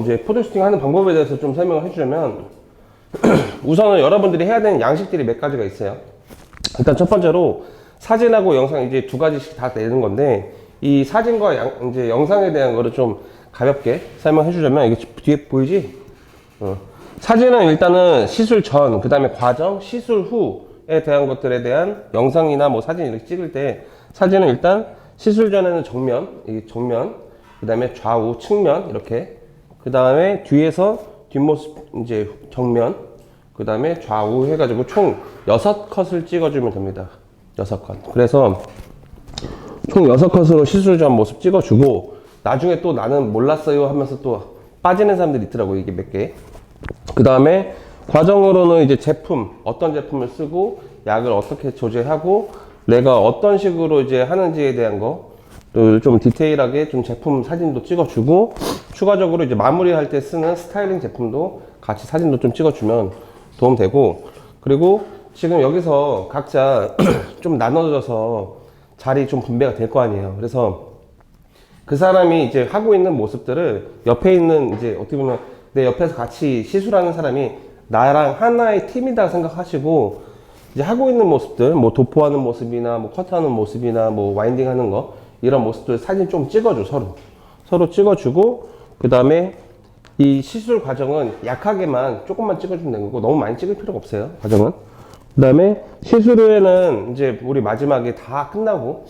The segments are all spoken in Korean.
이제 포토슈팅 하는 방법에 대해서 좀 설명을 해주자면, 우선은 여러분들이 해야 되는 양식들이 몇 가지가 있어요. 일단 첫 번째로 사진하고 영상 이제 두 가지씩 다 내는 건데, 이 사진과 이제 영상에 대한 거를 좀 가볍게 설명해 주자면, 이게 뒤에 보이지? 사진은 일단은 시술 전, 그 다음에 과정, 시술 후에 대한 것들에 대한 영상이나 뭐 사진 이렇게 찍을 때, 사진은 일단 시술 전에는 정면, 이 정면, 그 다음에 좌우, 측면, 이렇게. 그 다음에 뒤에서 뒷모습, 이제 정면, 그 다음에 좌우 해가지고 총 6컷을 찍어주면 됩니다. 6컷. 그래서 총 6컷으로 시술 전 모습 찍어주고, 나중에 또 나는 몰랐어요 하면서 또 빠지는 사람들이 있더라고요, 이게 몇 개. 그 다음에 과정으로는 이제 제품, 어떤 제품을 쓰고, 약을 어떻게 조제하고, 내가 어떤 식으로 이제 하는지에 대한 거를 좀 디테일하게 좀 제품 사진도 찍어주고, 추가적으로 이제 마무리할 때 쓰는 스타일링 제품도 같이 사진도 좀 찍어주면 도움되고, 그리고 지금 여기서 각자 좀 나눠져서 자리 좀 분배가 될 거 아니에요. 그래서 그 사람이 이제 하고 있는 모습들을 옆에 있는 이제 어떻게 보면 내 옆에서 같이 시술하는 사람이 나랑 하나의 팀이다 생각하시고, 이제 하고 있는 모습들, 뭐 도포하는 모습이나 뭐 커트하는 모습이나 뭐 와인딩 하는 거, 이런 모습들 사진 좀 찍어줘, 서로 찍어주고, 그 다음에 이 시술 과정은 약하게만 조금만 찍어주면 되는 거고, 너무 많이 찍을 필요가 없어요, 과정은. 그 다음에 시술 후에는 이제 우리 마지막에 다 끝나고,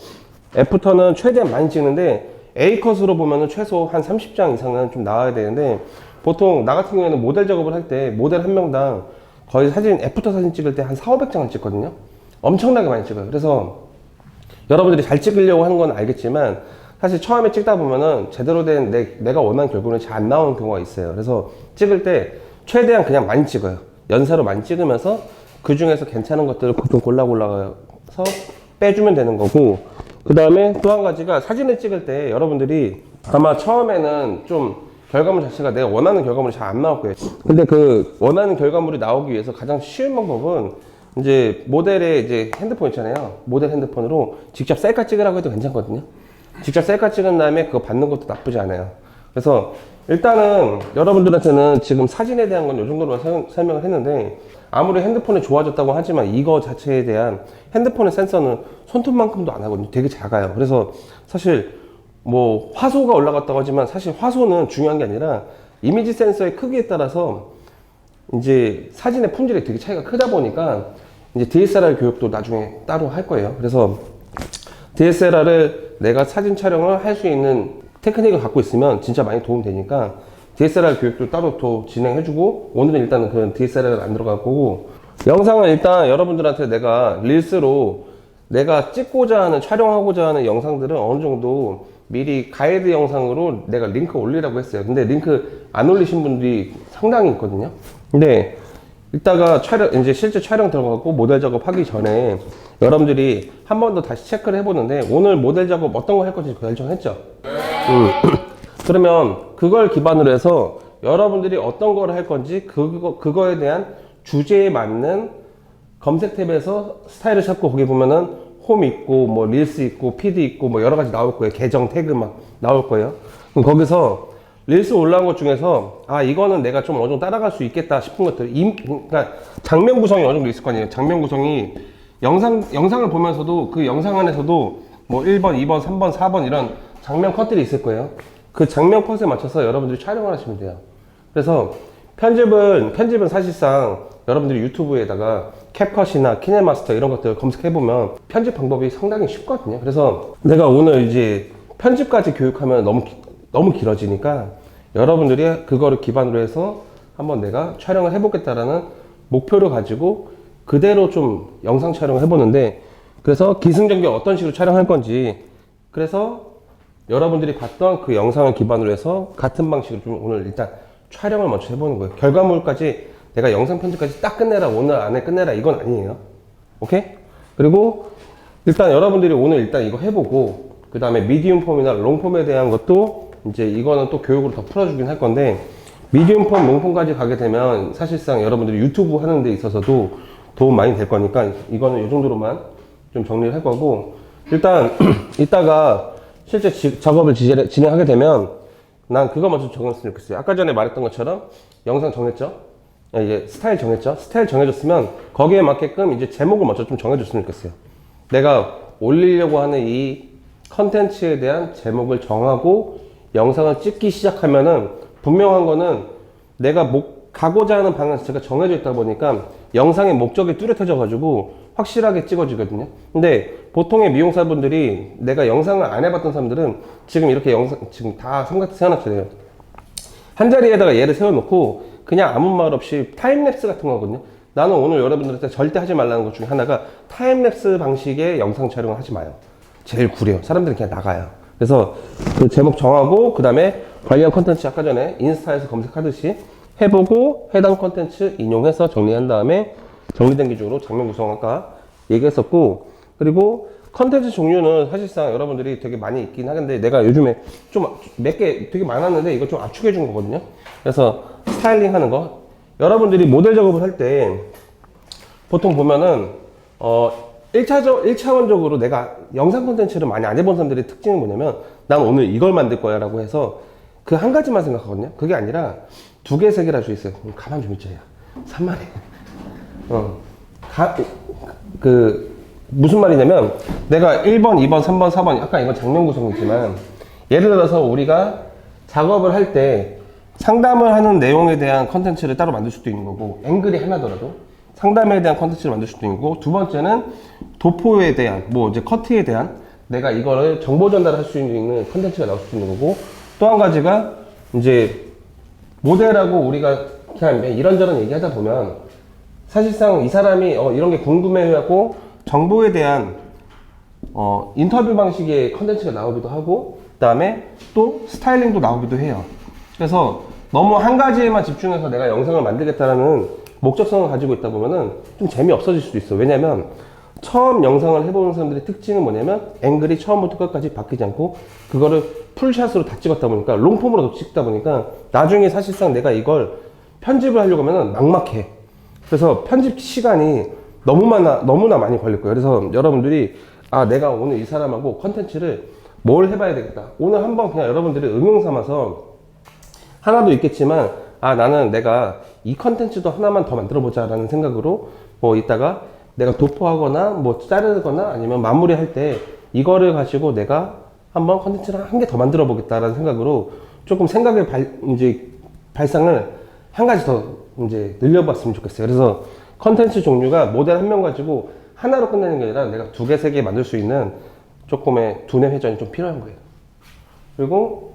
애프터는 최대한 많이 찍는데, A컷으로 보면은 최소 한 30장 이상은 좀 나와야 되는데, 보통 나 같은 경우에는 모델 작업을 할 때 모델 한 명당 거의 사진, 애프터 사진 찍을 때 한 400~500장을 찍거든요. 엄청나게 많이 찍어요. 그래서 여러분들이 잘 찍으려고 하는 건 알겠지만, 사실 처음에 찍다 보면은 제대로 된 내가 원하는 결과는 잘 안 나오는 경우가 있어요. 그래서 찍을 때 최대한 그냥 많이 찍어요. 연사로 많이 찍으면서 그 중에서 괜찮은 것들을 좀 골라서 빼주면 되는 거고, 그 다음에 또 한 가지가 사진을 찍을 때 여러분들이 아마 처음에는 좀 결과물 자체가 내가 원하는 결과물이 잘 안 나올 거예요. 근데 그 원하는 결과물이 나오기 위해서 가장 쉬운 방법은 이제 모델의 이제 핸드폰 있잖아요. 모델 핸드폰으로 직접 셀카 찍으라고 해도 괜찮거든요. 직접 셀카 찍은 다음에 그거 받는 것도 나쁘지 않아요. 그래서 일단은 여러분들한테는 지금 사진에 대한 건 이 정도로만 설명을 했는데, 아무리 핸드폰이 좋아졌다고 하지만 이거 자체에 대한 핸드폰의 센서는 손톱만큼도 안 하거든요. 되게 작아요. 그래서 사실 뭐 화소가 올라갔다고 하지만, 사실 화소는 중요한 게 아니라 이미지 센서의 크기에 따라서 이제 사진의 품질이 되게 차이가 크다 보니까 이제 DSLR 교육도 나중에 따로 할 거예요. 그래서 DSLR을 내가 사진 촬영을 할 수 있는 테크닉을 갖고 있으면 진짜 많이 도움 되니까 DSLR 교육도 따로 또 진행해주고, 오늘은 일단은 그런 DSLR은 안 들어갈 거고, 영상은 일단 여러분들한테 내가 릴스로 내가 찍고자 하는, 촬영하고자 하는 영상들은 어느 정도 미리 가이드 영상으로 내가 링크 올리라고 했어요. 근데 링크 안 올리신 분들이 상당히 있거든요. 근데 이따가 이제 실제 촬영 들어가고 모델 작업하기 전에 여러분들이 한 번 더 다시 체크를 해보는데, 오늘 모델 작업 어떤 거 할 건지 결정했죠? 그러면 그걸 기반으로 해서 여러분들이 어떤 걸 할 건지 그거에 대한 주제에 맞는 검색 탭에서 스타일을 찾고, 거기 보면은 홈 있고 뭐 릴스 있고 피드 있고 뭐 여러 가지 나올 거예요. 계정 태그 막 나올 거예요. 그럼 거기서 릴스 올라온 것 중에서 이거는 내가 좀 어느 정도 따라갈 수 있겠다 싶은 것들, 그러니까 장면 구성이 어느 정도 있을 거 아니에요. 장면 구성이 영상을 보면서도 그 영상 안에서도 뭐 1번, 2번, 3번, 4번 이런 장면 컷들이 있을 거예요. 그 장면 컷에 맞춰서 여러분들이 촬영을 하시면 돼요. 그래서 편집은 사실상 여러분들이 유튜브에다가 캡컷이나 키네마스터 이런 것들 검색해보면 편집 방법이 상당히 쉽거든요. 그래서 내가 오늘 이제 편집까지 교육하면 너무 길어지니까 여러분들이 그거를 기반으로 해서 한번 내가 촬영을 해보겠다라는 목표를 가지고 그대로 좀 영상 촬영을 해보는데, 그래서 기승전결 어떤 식으로 촬영할 건지, 그래서 여러분들이 봤던 그 영상을 기반으로 해서 같은 방식으로 좀 오늘 일단 촬영을 먼저 해보는 거예요. 결과물까지 내가 영상 편집까지 딱 끝내라, 오늘 안에 끝내라, 이건 아니에요. 오케이? 그리고 일단 여러분들이 오늘 일단 이거 해보고, 그 다음에 미디움 폼이나 롱 폼에 대한 것도 이제 이거는 또 교육으로 더 풀어주긴 할 건데, 미디움 폼, 롱 폼까지 가게 되면 사실상 여러분들이 유튜브 하는 데 있어서도 도움 많이 될 거니까 이거는 이 정도로만 좀 정리를 할 거고, 일단 이따가 실제 작업을 진행하게 되면 난 그거 먼저 정했으면 좋겠어요. 아까 전에 말했던 것처럼 영상 정했죠? 이제 스타일 정했죠? 스타일 정해줬으면 거기에 맞게끔 이제 제목을 먼저 좀 정해줬으면 좋겠어요. 내가 올리려고 하는 이 컨텐츠에 대한 제목을 정하고 영상을 찍기 시작하면은 분명한 거는 내가 가고자 하는 방향 자체가 정해져 있다 보니까 영상의 목적이 뚜렷해져 가지고 확실하게 찍어지거든요. 근데 보통의 미용사분들이 내가 영상을 안 해봤던 사람들은 지금 이렇게 영상 지금 다 삼각대 세워놨잖아요. 한 자리에다가 얘를 세워놓고 그냥 아무 말 없이 타임랩스 같은 거거든요. 나는 오늘 여러분들한테 절대 하지 말라는 것 중에 하나가 타임랩스 방식의 영상 촬영을 하지 마요. 제일 구려. 사람들이 그냥 나가요. 그래서 그 제목 정하고 그 다음에 관련 컨텐츠 아까 전에 인스타에서 검색하듯이 해보고 해당 컨텐츠 인용해서 정리한 다음에 정리된 기준으로 장면 구성 아까 얘기했었고, 그리고 컨텐츠 종류는 사실상 여러분들이 되게 많이 있긴 하는데 내가 요즘에 좀 몇 개 되게 많았는데 이거 좀 압축해 준 거거든요. 그래서 스타일링 하는 거, 여러분들이 모델 작업을 할 때 보통 보면은 1차원적으로 내가 영상 콘텐츠를 많이 안 해본 사람들의 특징은 뭐냐면 난 오늘 이걸 만들 거야 라고 해서 그 한 가지만 생각하거든요. 그게 아니라 두 개, 세 개를 할 수 있어요. 가만 좀 있자, 야. 산만해. 무슨 말이냐면 내가 1번, 2번, 3번, 4번 아까 이건 장면 구성이지만 예를 들어서 우리가 작업을 할 때 상담을 하는 내용에 대한 컨텐츠를 따로 만들 수도 있는 거고, 앵글이 하나더라도 상담에 대한 컨텐츠를 만들 수도 있는 거고, 두 번째는 도포에 대한 뭐 이제 커트에 대한 내가 이거를 정보 전달할 수 있는 컨텐츠가 나올 수도 있는 거고, 또 한 가지가 이제 모델하고 우리가 그냥 이런저런 얘기하다 보면 사실상 이 사람이 이런 게 궁금해하고 정보에 대한 인터뷰 방식의 컨텐츠가 나오기도 하고, 그 다음에 또 스타일링도 나오기도 해요. 그래서 너무 한 가지에만 집중해서 내가 영상을 만들겠다라는 목적성을 가지고 있다 보면은 좀 재미없어질 수도 있어. 왜냐면 처음 영상을 해보는 사람들의 특징은 뭐냐면 앵글이 처음부터 끝까지 바뀌지 않고 그거를 풀샷으로 다 찍었다 보니까 롱폼으로 찍다 보니까 나중에 사실상 내가 이걸 편집을 하려고 하면은 막막해. 그래서 편집 시간이 너무나 많이 걸릴 거예요. 그래서 여러분들이 내가 오늘 이 사람하고 컨텐츠를 뭘 해봐야 되겠다. 오늘 한번 그냥 여러분들이 응용 삼아서 하나도 있겠지만 나는 내가 이 컨텐츠도 하나만 더 만들어 보자 라는 생각으로 뭐 이따가 내가 도포하거나 뭐 자르거나 아니면 마무리할 때 이거를 가지고 내가 한번 컨텐츠를 한 개 더 만들어 보겠다라는 생각으로 조금 생각의 발상을 한 가지 더 이제 늘려봤으면 좋겠어요. 그래서 컨텐츠 종류가 모델 한 명 가지고 하나로 끝내는 게 아니라 내가 두 개, 세 개 만들 수 있는 조금의 두뇌 회전이 좀 필요한 거예요. 그리고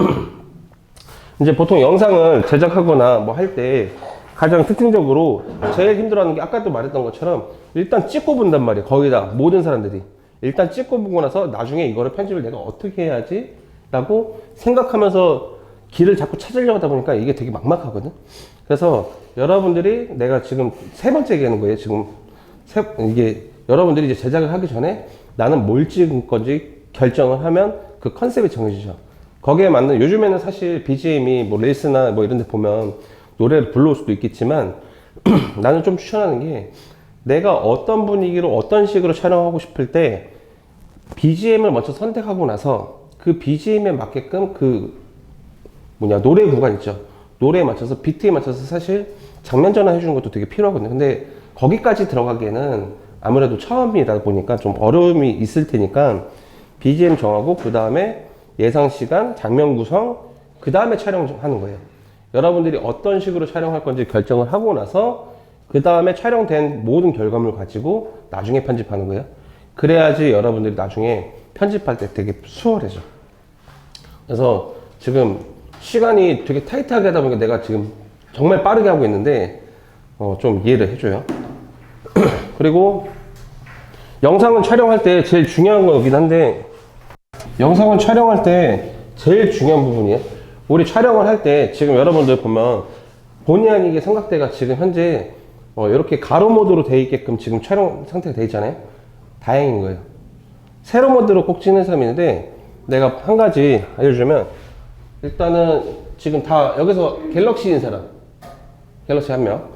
이제 보통 영상을 제작하거나 뭐 할 때 가장 특징적으로 제일 힘들어하는 게 아까도 말했던 것처럼 일단 찍고 본단 말이에요. 거의 다 모든 사람들이 일단 찍고 보고 나서 나중에 이거를 편집을 내가 어떻게 해야지 라고 생각하면서 길을 자꾸 찾으려고 하다 보니까 이게 되게 막막하거든. 그래서 여러분들이 내가 지금 세 번째 얘기하는 거예요. 지금 이게 여러분들이 이제 제작을 하기 전에 나는 뭘 찍을 건지 결정을 하면 그 컨셉이 정해지죠. 거기에 맞는, 요즘에는 사실 BGM이 뭐 릴스나 뭐 이런 데 보면 노래를 불러올 수도 있겠지만 나는 좀 추천하는 게 내가 어떤 분위기로 어떤 식으로 촬영하고 싶을 때 BGM을 먼저 선택하고 나서 그 BGM에 맞게끔 노래 구간 있죠. 노래에 맞춰서 비트에 맞춰서 사실 장면 전환해 주는 것도 되게 필요하거든요. 근데 거기까지 들어가기에는 아무래도 처음이다 보니까 좀 어려움이 있을 테니까 BGM 정하고 그 다음에 예상 시간, 장면 구성, 그 다음에 촬영하는 거예요. 여러분들이 어떤 식으로 촬영할 건지 결정을 하고 나서 그 다음에 촬영된 모든 결과물을 가지고 나중에 편집하는 거예요. 그래야지 여러분들이 나중에 편집할 때 되게 수월해져. 그래서 지금 시간이 되게 타이트하게 하다 보니까 내가 지금 정말 빠르게 하고 있는데 좀 이해를 해줘요. 그리고 영상을 촬영할 때 제일 중요한 거긴 한데, 영상을 촬영할 때 제일 중요한 부분이에요. 우리 촬영을 할 때 지금 여러분들 보면 본의 아니게 삼각대가 지금 현재 이렇게 가로 모드로 돼 있게끔 지금 촬영 상태가 돼 있잖아요. 다행인 거예요. 세로 모드로 꼭 찍는 사람이 있는데 내가 한 가지 알려주면, 일단은 지금 다 여기서 갤럭시인 사람, 갤럭시 한 명,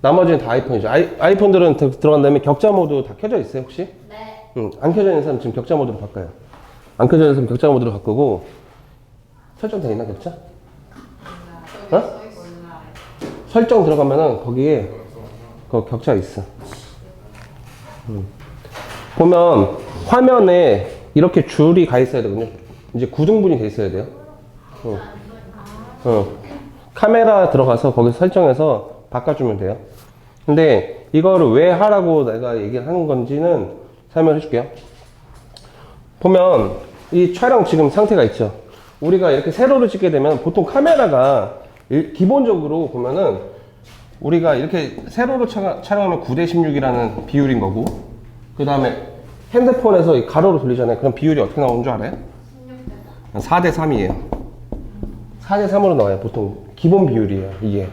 나머지는 다 아이폰이죠. 아이폰들은 들어간 다음에 격자 모드 다 켜져 있어요 혹시? 네. 안 켜져 있는 사람 지금 격자 모드로 바꿔요. 안 켜져 있는 사람 격자 모드로 바꾸고, 설정되어 있나 격자? 어? 설정 들어가면은 거기에 그 격자 있어. 보면 화면에 이렇게 줄이 가 있어야 되거든요. 이제 구등분이 돼 있어야 돼요. 카메라 들어가서 거기 설정해서 바꿔주면 돼요. 근데 이거를 왜 하라고 내가 얘기를 하는 건지는 설명해 줄게요. 보면 이 촬영 지금 상태가 있죠. 우리가 이렇게 세로를 찍게 되면 보통 카메라가 기본적으로 보면은 우리가 이렇게 세로로 촬영하면 9대 16이라는 비율인 거고, 그 다음에 핸드폰에서 이 가로로 돌리잖아요. 그럼 비율이 어떻게 나오는 줄 알아요? 4대 3이에요. 4대 3으로 나와요. 보통 기본 비율이에요. 이게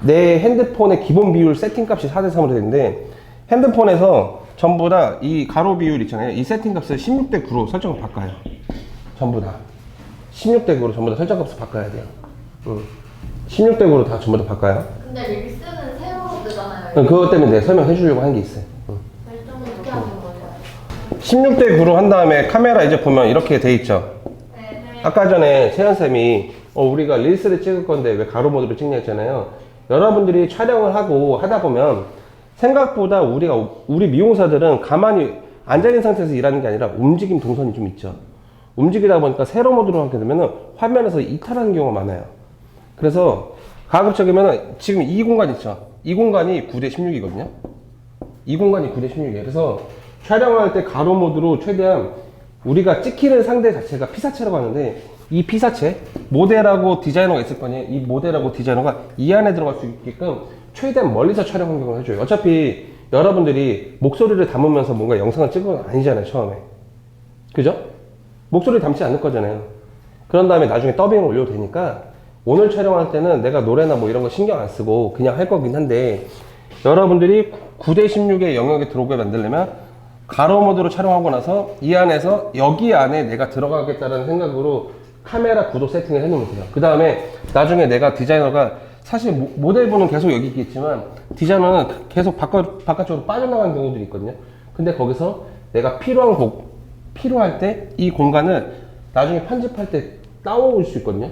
내 핸드폰의 기본 비율 세팅 값이 4대 3으로 되는데, 핸드폰에서 전부 다 이 가로 비율 있잖아요. 이 세팅 값을 16대 9로 설정을 바꿔요. 전부 다 16대 9로 전부 다 설정 값을 바꿔야 돼요. 16대 9로 다 전부 다 바꿔요. 근데 릴스는 세로로 뜨잖아요. 그것 때문에 내가 설명해 주려고 한 게 있어요. 결정은 어떻게 하는 거예요? 16대 9로 한 다음에 카메라 이제 보면 이렇게 돼 있죠. 네. 아까 전에 채연쌤이 우리가 릴스를 찍을 건데 왜 가로 모드로 찍냐 했잖아요. 여러분들이 촬영을 하고 하다 보면 생각보다 우리 미용사들은 가만히 앉아있는 상태에서 일하는 게 아니라 움직임 동선이 좀 있죠. 움직이다 보니까 세로 모드로 하게 되면 화면에서 이탈하는 경우가 많아요. 그래서 가급적이면 지금 이 공간 있죠. 이 공간이 9대 16이거든요. 이 공간이 9대 16이에요. 그래서 촬영할 때 가로 모드로 최대한 우리가 찍히는 상대 자체가 피사체라고 하는데, 이 피사체, 모델하고 디자이너가 있을 거 아니에요. 이 모델하고 디자이너가 이 안에 들어갈 수 있게끔 최대한 멀리서 촬영 환경을 해줘요. 어차피 여러분들이 목소리를 담으면서 뭔가 영상을 찍은 건 아니잖아요, 처음에. 그죠? 목소리 담지 않을 거잖아요. 그런 다음에 나중에 더빙을 올려도 되니까, 오늘 촬영할 때는 내가 노래나 뭐 이런 거 신경 안 쓰고 그냥 할 거긴 한데, 여러분들이 9대 16의 영역에 들어오게 만들려면 가로 모드로 촬영하고 나서 이 안에서 여기 안에 내가 들어가겠다는 생각으로 카메라 구도 세팅을 해놓으면 돼요. 그 다음에 나중에 내가 디자이너가, 사실 모델분은 계속 여기 있겠지만 디자이너는 계속 바깥쪽으로 빠져나가는 경우들이 있거든요. 근데 거기서 내가 필요할 때 이 공간을 나중에 편집할 때 따올 수 있거든요.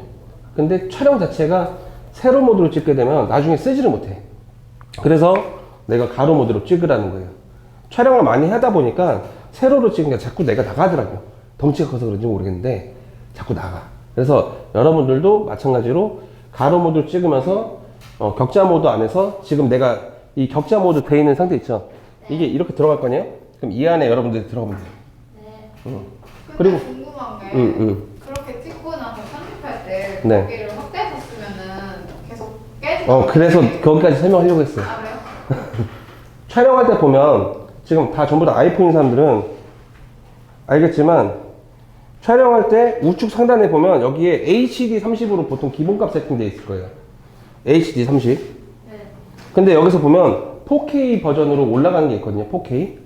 근데 촬영 자체가 세로 모드로 찍게 되면 나중에 쓰지를 못해. 그래서 내가 가로 모드로 찍으라는 거예요. 촬영을 많이 하다 보니까 세로로 찍으니까 자꾸 내가 나가더라고요. 덩치가 커서 그런지 모르겠는데 자꾸 나가. 그래서 여러분들도 마찬가지로 가로 모드를 찍으면서 격자 모드 안에서 지금 내가 이 격자 모드 돼 있는 상태 있죠? 이게 이렇게 들어갈 거 아니에요? 그럼 이 안에 여러분들이 들어가면 돼요. 네. 그리고 궁금한 게 그렇게 찍고 나서 편집할 때 네. 거기를 확대해서 쓰면은 계속 깨지고. 그래서 거기까지 설명하려고 했어요. 아 그래요? 촬영할 때 보면 지금 다 전부 다 아이폰인 사람들은 알겠지만, 촬영할 때 우측 상단에 보면 여기에 HD 30으로 보통 기본값 세팅되어 있을 거예요. HD 30. 네. 근데 여기서 보면 4K 버전으로 올라가는 게 있거든요. 4K.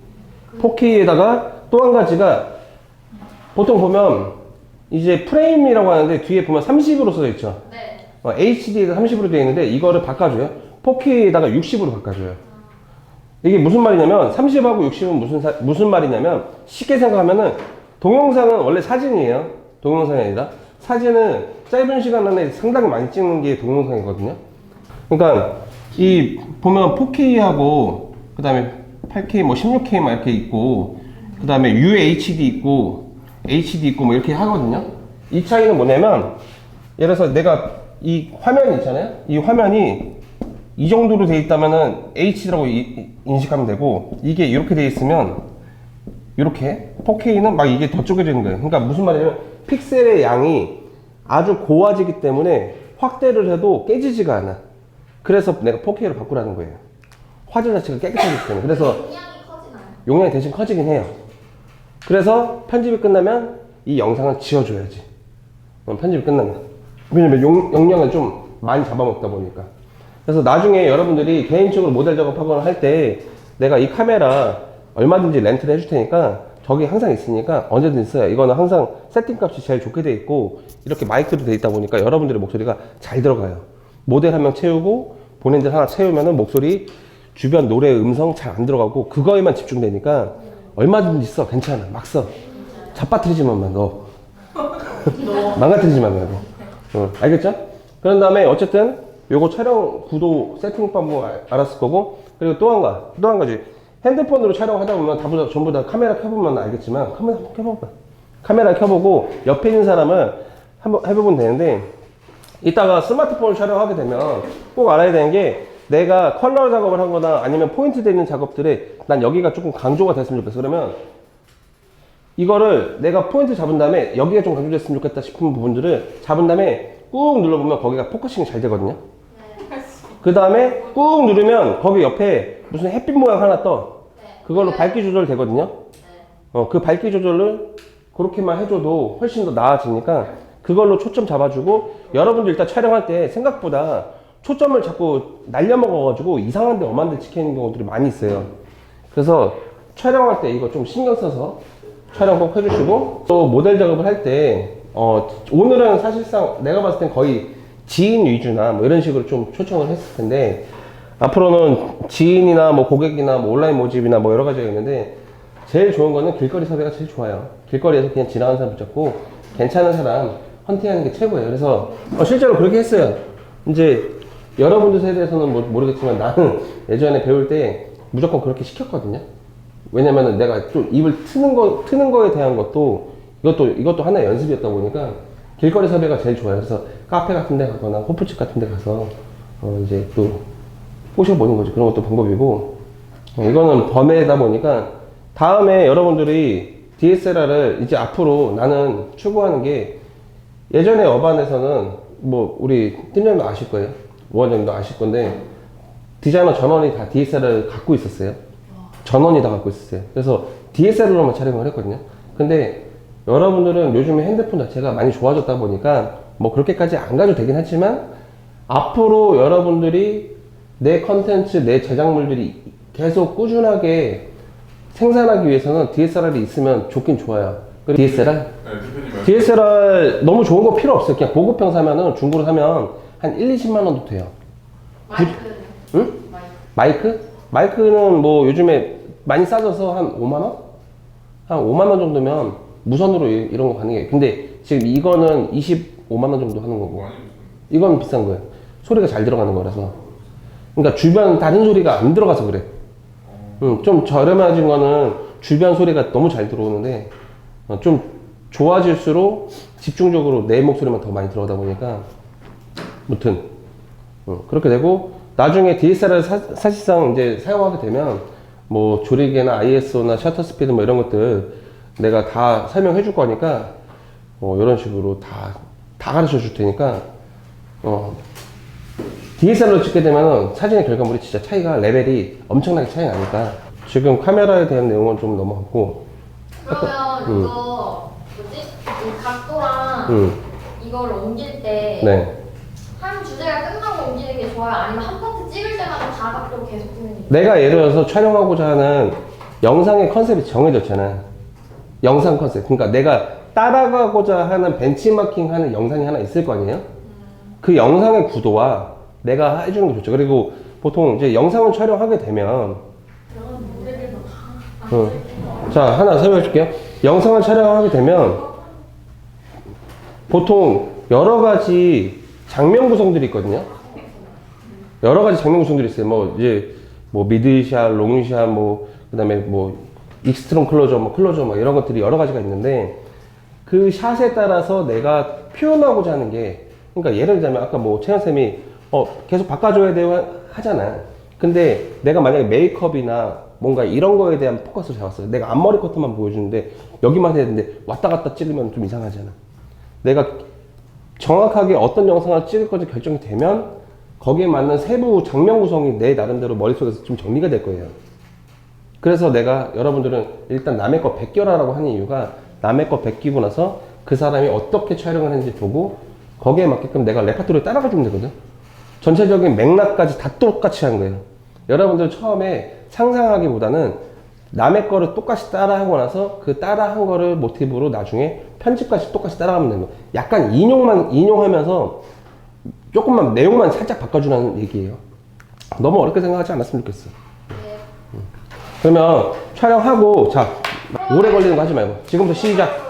4K에다가 또 한 가지가, 보통 보면 이제 프레임이라고 하는데 뒤에 보면 30으로 써져 있죠. 네. HD에서 30으로 되어 있는데 이거를 바꿔줘요. 4K에다가 60으로 바꿔줘요. 이게 무슨 말이냐면, 30하고 60은 무슨 말이냐면, 쉽게 생각하면은 동영상은 원래 사진이에요. 동영상이 아니라. 사진은 짧은 시간 안에 상당히 많이 찍는 게 동영상이거든요. 그러니까 이 보면 4K하고 그 다음에 8K 뭐 16K 막 이렇게 있고, 그 다음에 UHD 있고 HD 있고 뭐 이렇게 하거든요. 이 차이는 뭐냐면, 예를 들어서 내가 이 화면이 있잖아요. 이 화면이 이 정도로 돼 있다면은 HD라고 인식하면 되고, 이게 이렇게 돼 있으면 이렇게 4K는 막 이게 더 쪼개지는 거예요. 그러니까 무슨 말이냐면, 픽셀의 양이 아주 고와지기 때문에 확대를 해도 깨지지가 않아. 그래서 내가 4K로 바꾸라는 거예요. 화질 자체가 깨끗하기 때문에. 그래서 용량이 커지나요? 용량이 대신 커지긴 해요. 그래서 편집이 끝나면 이 영상을 지워줘야지. 편집이 끝나면. 왜냐면 용량을 좀 많이 잡아먹다 보니까. 그래서 나중에 여러분들이 개인적으로 모델 작업하거나 할 때 내가 이 카메라 얼마든지 렌트를 해줄 테니까 저기 항상 있으니까 언제든지 써요. 이거는 항상 세팅 값이 제일 좋게 돼 있고, 이렇게 마이크로 돼 있다 보니까 여러분들의 목소리가 잘 들어가요. 모델 한 명 채우고 본인들 하나 채우면은 목소리, 주변 노래 음성 잘 안 들어가고 그거에만 집중되니까 얼마든지 써. 괜찮아. 막 써. 잡아뜨리지만 너. 망가뜨리지만 말고. 알겠죠? 그런 다음에 어쨌든 요거 촬영 구도 세팅 방법 알았을 거고, 그리고 또 한 가지. 핸드폰으로 촬영하다 보면 전부 다 카메라 켜보면 알겠지만, 카메라 한번 켜봐봐. 카메라 켜보고 옆에 있는 사람을 한번 해보면 되는데, 이따가 스마트폰을 촬영하게 되면 꼭 알아야 되는 게, 내가 컬러 작업을 하거나 아니면 포인트 되는 작업들에 난 여기가 조금 강조가 됐으면 좋겠어. 그러면 이거를 내가 포인트 잡은 다음에 여기가 좀 강조됐으면 좋겠다 싶은 부분들을 잡은 다음에 꾹 눌러보면 거기가 포커싱이 잘 되거든요. 그 다음에 꾹 누르면 거기 옆에 무슨 햇빛 모양 하나 떠. 그걸로 밝기 조절 되거든요. 그 밝기 조절을 그렇게만 해줘도 훨씬 더 나아지니까 그걸로 초점 잡아주고, 여러분들 일단 촬영할 때 생각보다 초점을 자꾸 날려먹어가지고 이상한 데 엄한 데 찍히는 경우들이 많이 있어요. 그래서 촬영할 때 이거 좀 신경 써서 촬영 꼭 해주시고, 또 모델 작업을 할 때 오늘은 사실상 내가 봤을 땐 거의 지인 위주나 뭐 이런 식으로 좀 초청을 했을 텐데, 앞으로는 지인이나 뭐 고객이나 뭐 온라인 모집이나 뭐 여러 가지가 있는데, 제일 좋은 거는 길거리 섭외가 제일 좋아요. 길거리에서 그냥 지나가는 사람 붙잡고 괜찮은 사람 헌팅하는 게 최고예요. 그래서 실제로 그렇게 했어요. 이제 여러분들 세대에서는 뭐 모르겠지만 나는 예전에 배울 때 무조건 그렇게 시켰거든요. 왜냐면은 내가 좀 입을 트는 거에 대한 것도 이것도 하나의 연습이었다 보니까 길거리 섭외가 제일 좋아요. 그래서 카페 같은 데 가거나 호프집 같은 데 가서 이제 또 꼬셔보는 거지. 그런 것도 방법이고, 이거는 범회다 보니까 다음에 여러분들이 DSLR을 이제 앞으로 나는 추구하는 게, 예전에 어반에서는 뭐 우리 팀장님도 아실 거예요. 우원장님도 아실 건데, 디자이너 전원이 다 DSLR을 갖고 있었어요. 전원이 다 갖고 있었어요. 그래서 DSLR로만 촬영을 했거든요. 근데 여러분들은 요즘에 핸드폰 자체가 많이 좋아졌다 보니까 뭐 그렇게까지 안 가도 되긴 하지만, 앞으로 여러분들이 내 컨텐츠, 내 제작물들이 계속 꾸준하게 생산하기 위해서는 DSLR이 있으면 좋긴 좋아요. 그리고 DSLR? 네, 대표님. DSLR 너무 좋은 거 필요 없어요. 그냥 보급형 사면은, 중고로 사면 한 1, 20만 원도 돼요. 마이크는? 응? 마이크? 마이크는 뭐 요즘에 많이 싸져서 한 5만 원? 한 5만 원 정도면 무선으로 이런 거 가능해요. 근데 지금 이거는 25만 원 정도 하는 거고, 이건 비싼 거예요. 소리가 잘 들어가는 거라서. 그러니까 주변 다른 소리가 안 들어가서 그래. 좀 저렴해진 거는 주변 소리가 너무 잘 들어오는데, 좀 좋아질수록 집중적으로 내 목소리만 더 많이 들어가다 보니까, 무튼 그렇게 되고, 나중에 DSLR 사실상 이제 사용하게 되면 뭐 조리개나 ISO나 셔터 스피드 뭐 이런 것들 내가 다 설명해 줄 거니까, 이런 식으로 다 가르쳐 줄 테니까, DSLR로 찍게 되면 사진의 결과물이 진짜 차이가, 레벨이 엄청나게 차이 나니까. 지금 카메라에 대한 내용은 좀 넘어갔고, 그러면 이거 뭐지? 이 각도랑 이걸 옮길 때 네. 한 주제가 끝나고 옮기는 게 좋아요? 아니면 한 파트 찍을 때마다 다 각도로 계속 찍는 게 좋아요? 내가 예를 들어서 촬영하고자 하는 영상의 컨셉이 정해졌잖아. 영상 컨셉. 그러니까 내가 따라가고자 하는 벤치마킹 하는 영상이 하나 있을 거 아니에요? 그 영상의 구도와 내가 해주는 게 좋죠. 그리고 보통 이제 영상을 촬영하게 되면, 그런 모델들도 다 자, 하나 설명해 줄게요. 영상을 촬영하게 되면 보통 여러 가지 장면 구성들이 있거든요. 여러 가지 장면 구성들이 있어요. 뭐 이제 뭐 미드샷, 롱샷, 뭐 그다음에 뭐 익스트롬 클로저, 뭐 클로저, 뭐 이런 것들이 여러 가지가 있는데, 그 샷에 따라서 내가 표현하고자 하는 게, 그러니까 예를 들자면 아까 뭐 채연 쌤이 계속 바꿔줘야 돼요 하잖아. 근데 내가 만약에 메이크업이나 뭔가 이런 거에 대한 포커스를 잡았어요. 내가 앞머리 커트만 보여주는데 여기만 해야 되는데 왔다 갔다 찍으면 좀 이상하잖아. 내가 정확하게 어떤 영상을 찍을 건지 결정이 되면 거기에 맞는 세부 장면 구성이 내 나름대로 머릿속에서 좀 정리가 될 거예요. 그래서 내가, 여러분들은 일단 남의 거 베껴라라고 하는 이유가, 남의 거 베끼고 나서 그 사람이 어떻게 촬영을 했는지 보고 거기에 맞게끔 내가 레파토리를 따라가 주면 되거든. 전체적인 맥락까지 다 똑같이 하는 거예요. 여러분들 처음에 상상하기보다는 남의 거를 똑같이 따라하고 나서 그 따라한 거를 모티브로 나중에 편집까지 똑같이 따라가면 되는 거예요. 약간 인용하면서 조금만 내용만 살짝 바꿔주라는 얘기예요. 너무 어렵게 생각하지 않았으면 좋겠어. 네. 그러면 촬영하고, 자, 오래 걸리는 거 하지 말고 지금부터 시작.